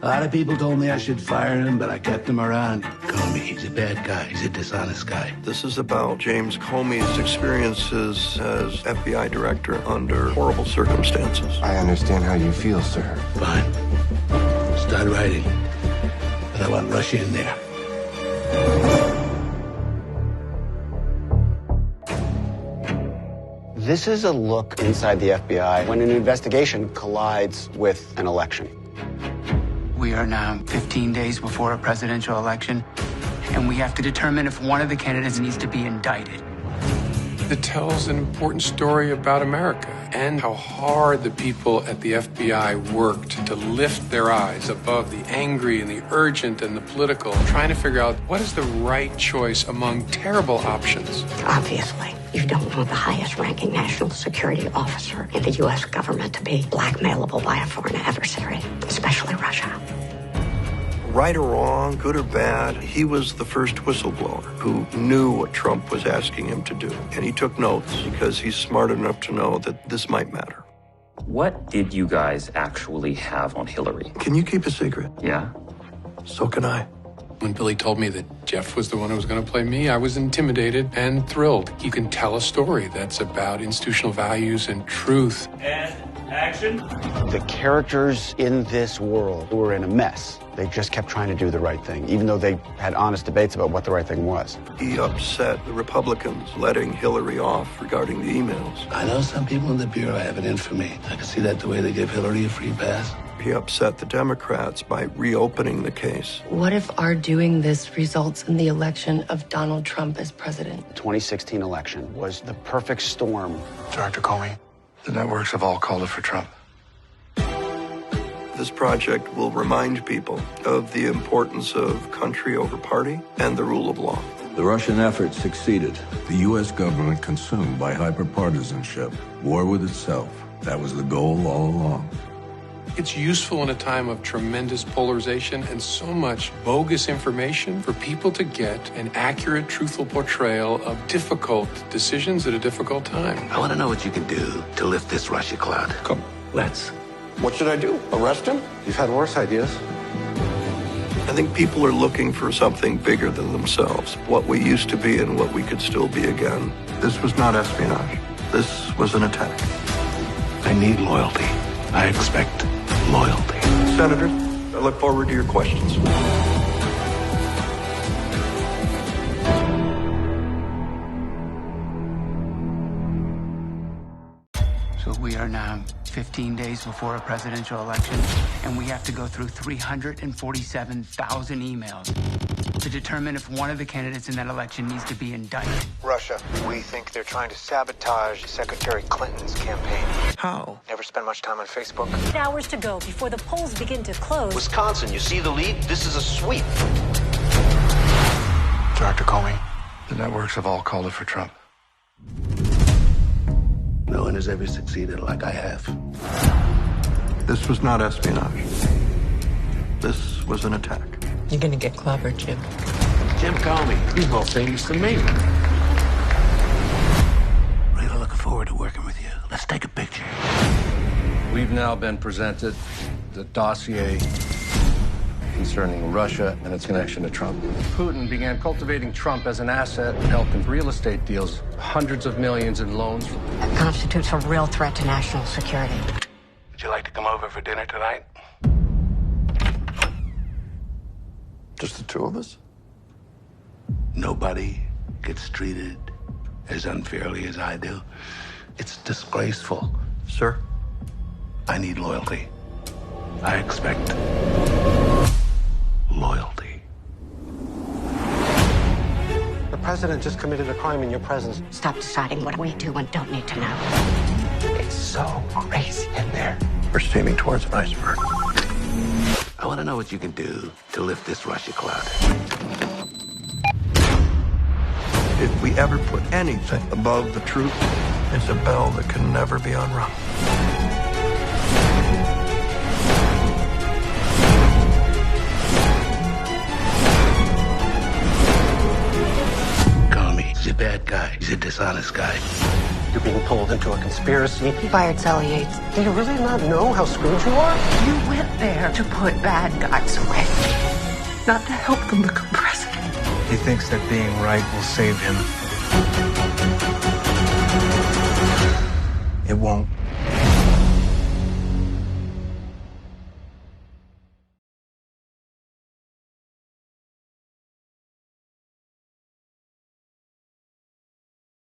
A lot of people told me I should fire him, but I kept him around. Comey, he's a bad guy. He's a dishonest guy. This is about James Comey's experiences as FBI director under horrible circumstances. I understand how you feel, sir. Fine. Start writing. But I want Russia in there. This is a look inside the FBI when an investigation collides with an election. We are now 15 days before a presidential election, and we have to determine if one of the candidates needs to be indicted. It tells an important story about America and how hard the people at the FBI worked to lift their eyes above the angry and the urgent and the political, trying to figure out what is the right choice among terrible options. Obviously, you don't want the highest-ranking national security officer in the U.S. government to be blackmailable by a foreign adversary, especially Russia. Right or wrong, good or bad, he was the first whistleblower who knew what Trump was asking him to do. And he took notes because he's smart enough to know that this might matter. What did you guys actually have on Hillary? Can you keep a secret? Yeah? So can I. When Billy told me that Jeff was the one who was going to play me, I was intimidated and thrilled. You can tell a story that's about institutional values and truth. And action. The characters in this world were in a mess. They just kept trying to do the right thing, even though they had honest debates about what the right thing was. He upset the Republicans, letting Hillary off regarding the emails. I know some people in the Bureau have it in for me. I can see that the way they give Hillary a free pass. He upset the Democrats by reopening the case. What if our doing this results in the election of Donald Trump as president? The 2016 election was the perfect storm. Dr. Comey, the networks have all called it for Trump. This project will remind people of the importance of country over party and the rule of law. The Russian effort succeeded. The U.S. government consumed by hyperpartisanship, war with itself. That was the goal all along. It's useful in a time of tremendous polarization and so much bogus information for people to get an accurate, truthful portrayal of difficult decisions at a difficult time. I want to know what you can do to lift this Russia cloud. Come. Let's. What should I do? Arrest him? You've had worse ideas. I think people are looking for something bigger than themselves, what we used to be and what we could still be again. This was not espionage. This was an attack. I need loyalty. I expect loyalty. Senators, I look forward to your questions. So we are now 15 days before a presidential election, and we have to go through 347,000 emails to determine if one of the candidates in that election needs to be indicted. Russia, we think they're trying to sabotage Secretary Clinton's campaign. How? Never spend much time on Facebook. Hours to go before the polls begin to close. Wisconsin, you see the lead? This is a sweep. Dr. Comey, the networks have all called it for Trump. No one has ever succeeded like I have. This was not espionage. This was an attack. You're gonna get clobbered, Jim. Jim Comey, he's more famous than me. Really looking forward to working with you. Let's take a picture. We've now been presented the dossier concerning Russia and its connection to Trump. Putin began cultivating Trump as an asset and helped in real estate deals, hundreds of millions in loans. That constitutes a real threat to national security. Would you like to come over for dinner tonight? Just the two of us? Nobody gets treated as unfairly as I do. It's disgraceful. Sir? I need loyalty. I expect loyalty. The president just committed a crime in your presence. Stop deciding what we do and don't need to know. It's so crazy in there. We're steaming towards an iceberg. I want to know what you can do to lift this Russia cloud. If we ever put anything above the truth, it's a bell that can never be unrung. Comey, he's a bad guy. He's a dishonest guy. You're being pulled into a conspiracy. He fired Sally Yates. Do you really not know how screwed you are? You went there to put bad guys away, not to help them become president. He thinks that being right will save him. It won't.